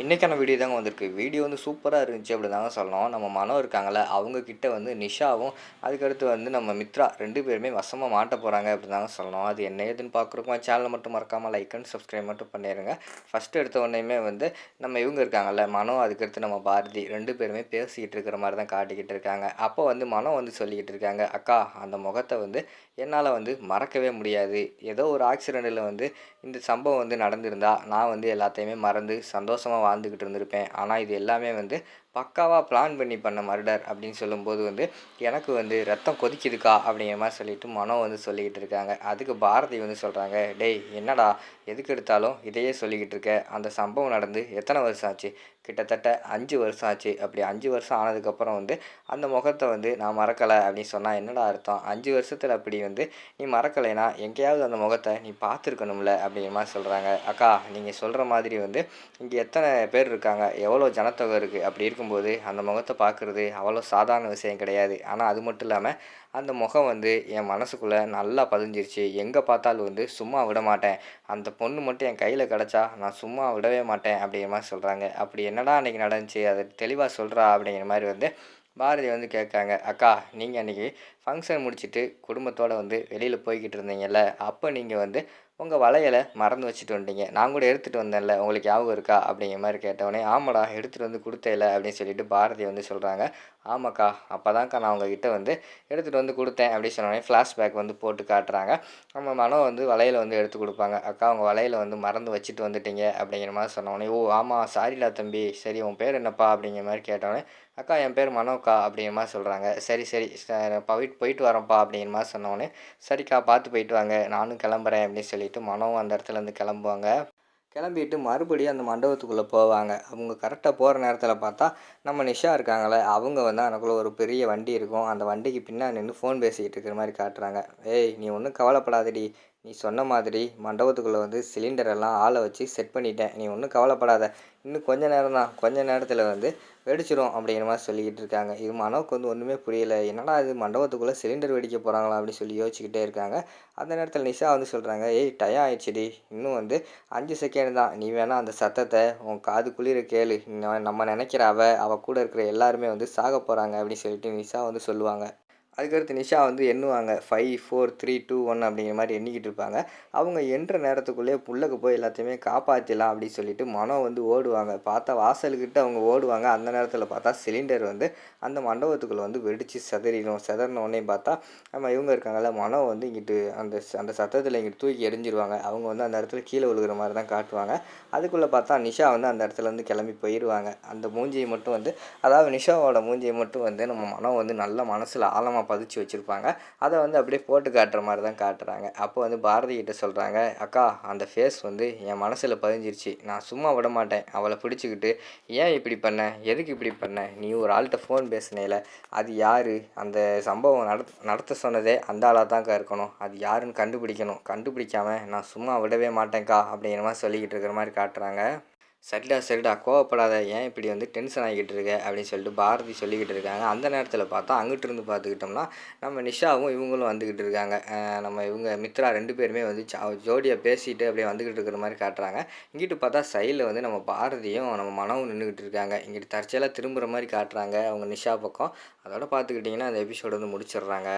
இன்றைக்கான வீடியோ தாங்க வந்திருக்கு. வீடியோ வந்து சூப்பராக இருந்துச்சு அப்படி தாங்க சொல்லணும். நம்ம மனோ இருக்காங்கல்ல, அவங்கக்கிட்ட வந்து நிஷாவும், அதுக்கடுத்து வந்து நம்ம மித்ரா 2 பேருமே வசமா மாட்ட போகிறாங்க அப்படி தாங்க சொல்லணும். அது என்ன ஏதுன்னு பார்க்குறோமா, சேனலை மட்டும் மறக்காமல் லைக் அண்ட் சப்ஸ்கிரைப் மட்டும் பண்ணிடுங்க. ஃபஸ்ட்டு எடுத்த உடனேயுமே வந்து நம்ம இவங்க இருக்காங்கல்ல, மனோ அதுக்கடுத்து நம்ம பாரதி 2 பேருமே பேசிக்கிட்டு இருக்கிற மாதிரி தான் காட்டிக்கிட்டு இருக்காங்க. அப்போ வந்து மனோ வந்து சொல்லிக்கிட்டு இருக்காங்க, அக்கா அந்த முகத்தை வந்து என்னால் வந்து மறக்கவே முடியாது. ஏதோ ஒரு ஆக்சிடெண்ட்டில் வந்து இந்த சம்பவம் வந்து நடந்திருந்தா நான் வந்து எல்லாத்தையுமே மறந்து சந்தோஷமாக வாழ்ந்துக்கிட்டு இருந்திருப்பேன். ஆனால் இது எல்லாமே வந்து பக்காவாக பிளான் பண்ணி பண்ண மர்டர் அப்படின்னு சொல்லும்போது வந்து எனக்கு வந்து ரத்தம் கொதிக்குதுக்கா அப்படிங்கிற மாதிரி சொல்லிட்டு மனோ வந்து சொல்லிக்கிட்டு இருக்காங்க. அதுக்கு பாரதி வந்து சொல்கிறாங்க, டேய் என்னடா எதுக்கு எடுத்தாலும் இதையே சொல்லிக்கிட்டு இருக்க. அந்த சம்பவம் நடந்து எத்தனை வருஷம் ஆச்சு? கிட்டத்தட்ட 5 வருஷம் ஆச்சு. அப்படி 5 வருஷம் ஆனதுக்கப்புறம் வந்து அந்த முகத்தை வந்து நான் மறக்கலை அப்படின்னு சொன்னால் என்னடா அர்த்தம்? 5 வருஷத்தில் அப்படி வந்து நீ மறக்கலைன்னா எங்கேயாவது அந்த முகத்தை நீ பார்த்துருக்கணும்ல அப்படிங்கிற மாதிரி சொல்கிறாங்க. அக்கா நீங்கள் சொல்கிற மாதிரி வந்து இங்கே எத்தனை பேர் இருக்காங்க, எவ்வளோ ஜனத்தொகை இருக்குது, அப்படி இருக்கும்போது அந்த முகத்தை பார்க்குறது அவ்வளோ சாதாரண விஷயம் கிடையாது. ஆனால் அது மட்டும் இல்லாமல் அந்த முகம் வந்து என் மனசுக்குள்ளே நல்லா பதிஞ்சிருச்சு. எங்கே பார்த்தாலும் வந்து சும்மா விட மாட்டேன். அந்த பொண்ணு மட்டும் என் கையில் கிடச்சா நான் சும்மா விடவே மாட்டேன் அப்படிங்கிற மாதிரி சொல்கிறாங்க. அப்படி என்னடா அன்றைக்கி நடந்துச்சு அதை தெளிவாக சொல்கிறா அப்படிங்கிற மாதிரி வந்து பாரதி வந்து கேட்காங்க. அக்கா நீங்கள் அன்றைக்கி ஃபங்க்ஷன் முடிச்சுட்டு குடும்பத்தோடு வந்து வெளியில் போய்கிட்டு இருந்தீங்கல்ல, அப்போ நீங்கள் வந்து உங்கள் வளையலை மறந்து வச்சுட்டு வந்துட்டீங்க. நான் கூட எடுத்துகிட்டு வந்தேன்ல, உங்களுக்கு ஞாபகம் இருக்கா அப்படிங்கிற மாதிரி கேட்டவுடனே, ஆமாடா எடுத்துகிட்டு வந்து கொடுத்தேல அப்படின்னு சொல்லிட்டு பாரதி வந்து சொல்கிறாங்க. ஆமாக்கா அப்போ தான்க்கா நான் உங்ககிட்ட வந்து எடுத்துகிட்டு வந்து கொடுத்தேன் அப்படின்னு சொன்னோடனே ஃப்ளாஷ்பேக் வந்து போட்டு காட்டுறாங்க. நம்ம மனோ வந்து வளையலை வந்து எடுத்து கொடுப்பாங்க. அக்கா உங்கள் வளையலை வந்து மறந்து வச்சுட்டு வந்துட்டீங்க அப்படிங்கிற மாதிரி சொன்னோடனே, ஓ ஆமாம் சாரிடா தம்பி, சரி உன் பேர் என்னப்பா அப்படிங்கிற மாதிரி கேட்டோடனே, அக்கா என் பேர் மனோக்கா அப்படிங்கிற மாதிரி சொல்கிறாங்க. சரி சரி போயிட்டு வரோம்ப்பா அப்படிங்கிற மாதிரி சொன்னோடனே, சரிக்கா பார்த்து போயிட்டு வாங்க நானும் கிளம்புறேன் அப்படின்னு சொல்லிட்டு மனோவும் அந்த இடத்துலேருந்து கிளம்புவாங்க. கிளம்பிட்டு மறுபடியும் அந்த மண்டபத்துக்குள்ளே போவாங்க. அவங்க கரெக்டாக போகிற நேரத்தில் பார்த்தா நம்ம நிஷா இருக்காங்களே, அவங்க வந்து எனக்குள்ளே ஒரு பெரிய வண்டி இருக்கும். அந்த வண்டிக்கு பின்னாடி நின்று ஃபோன் பேசிக்கிட்டு இருக்கிற மாதிரி காட்டுறாங்க. ஏய் நீ ஒன்றும் கவலைப்படாதடி, நீ சொன்ன மாதிரி மண்டபத்துக்குள்ளே வந்து சிலிண்டர் எல்லாம் ஆளை வச்சு செட் பண்ணிட்டேன். நீ ஒன்றும் கவலைப்படாத, இன்னும் கொஞ்ச நேரம் தான், கொஞ்ச நேரத்தில் வந்து வெடிச்சிடும் அப்படிங்கிற மாதிரி சொல்லிக்கிட்டு இருக்காங்க. இது மனோவுக்கு வந்து ஒன்றுமே புரியலை. என்னடா இது மண்டபத்துக்குள்ளே சிலிண்டர் வெடிக்க போகிறாங்களா அப்படின்னு சொல்லி யோசிச்சுக்கிட்டே இருக்காங்க. அந்த நேரத்தில் நிஷா வந்து சொல்கிறாங்க, ஏய் டயம் ஆயிடுச்சுடி, இன்னும் வந்து 5 செகண்ட் தான், நீ வேணால் அந்த சத்தத்தை உன் காது குளிர கேளு. நம்ம நினைக்கிற அவள் கூட இருக்கிற எல்லாருமே வந்து சாக போகிறாங்க அப்படின்னு சொல்லிட்டு நிஷா வந்து சொல்லுவாங்க. அதுக்கடுத்து நிஷா வந்து எண்ணுவாங்க. 5 4 3 2 1 அப்படிங்கிற மாதிரி எண்ணிக்கிட்டு இருப்பாங்க. அவங்க எண்ணுற நேரத்துக்குள்ளேயே உள்ளக்க போய் எல்லாத்தையுமே காப்பாற்றிடலாம் அப்படின்னு சொல்லிட்டு மனோ வந்து ஓடுவாங்க. பார்த்தா வாசலுக்கிட்ட அவங்க ஓடுவாங்க. அந்த நேரத்தில் பார்த்தா சிலிண்டர் வந்து அந்த மண்டபத்துக்குள்ளே வந்து வெடித்து சிதறிடும். சிதறின உடனே பார்த்தா நம்ம இவங்க இருக்காங்கல்ல, மனோ வந்து இங்கிட்டு அந்த சத்தத்தில் இங்கிட்டு தூக்கி எறிஞ்சிருவாங்க. அவங்க வந்து அந்த இடத்துல கீழே விழுகிற மாதிரி தான் காட்டுவாங்க. அதுக்குள்ளே பார்த்தா நிஷா வந்து அந்த இடத்துலேருந்து கிளம்பி போயிடுவாங்க. அந்த மூஞ்சியை மட்டும் வந்து, அதாவது நிஷாவோட மூஞ்சியை மட்டும் வந்து நம்ம மனோ வந்து நல்ல மனசில் ஆழமாக பதிச்சு வச்சுருப்பாங்க. அதை வந்து அப்படியே போட்டு காட்டுற மாதிரி தான் காட்டுறாங்க. அப்போ வந்து பாரதி கிட்ட சொல்கிறாங்க, அக்கா அந்த ஃபேஸ் வந்து என் மனசில் பதிஞ்சிருச்சு, நான் சும்மா விட மாட்டேன். அவளை பிடிச்சிக்கிட்டு ஏன் இப்படி பண்ண, எதுக்கு இப்படி பண்ண, நீ ஒரு ஆள்கிட்ட ஃபோன் பேசுனேல, அது யார், அந்த சம்பவம் நடத்த சொன்னதே அந்த ஆளாக தான்க்கா இருக்கணும், அது யாருன்னு கண்டுபிடிக்கணும், கண்டுபிடிக்காம நான் சும்மா விடவே மாட்டேன்க்கா அப்படிங்கிற மாதிரி சொல்லிக்கிட்டு இருக்கிற மாதிரி காட்டுறாங்க. சரிடா கோவப்படாத, ஏன் இப்படி வந்து டென்ஷன் ஆகிக்கிட்டு இருக்க அப்படின்னு சொல்லிட்டு பாரதி சொல்லிக்கிட்டு இருக்காங்க. அந்த நேரத்தில் பார்த்தா அங்கிட்டிருந்து பார்த்துக்கிட்டோம்னா நம்ம நிஷாவும் இவங்களும் வந்துக்கிட்டு இருக்காங்க. நம்ம இவங்க மித்ரா 2 பேருமே வந்து ஜோடியாக பேசிட்டு அப்படியே வந்துக்கிட்டு இருக்கிற மாதிரி காட்டுறாங்க. இங்கிட்டு பார்த்தா சைடில் வந்து நம்ம பாரதியும் நம்ம மனவும் நின்றுக்கிட்டு இருக்காங்க. இங்கிட்டு தற்செயலாக திரும்புகிற மாதிரி காட்டுறாங்க அவங்க நிஷா பக்கம். அதோட பார்த்துக்கிட்டிங்கன்னா அந்த எபிசோடு வந்து முடிச்சிடுறாங்க.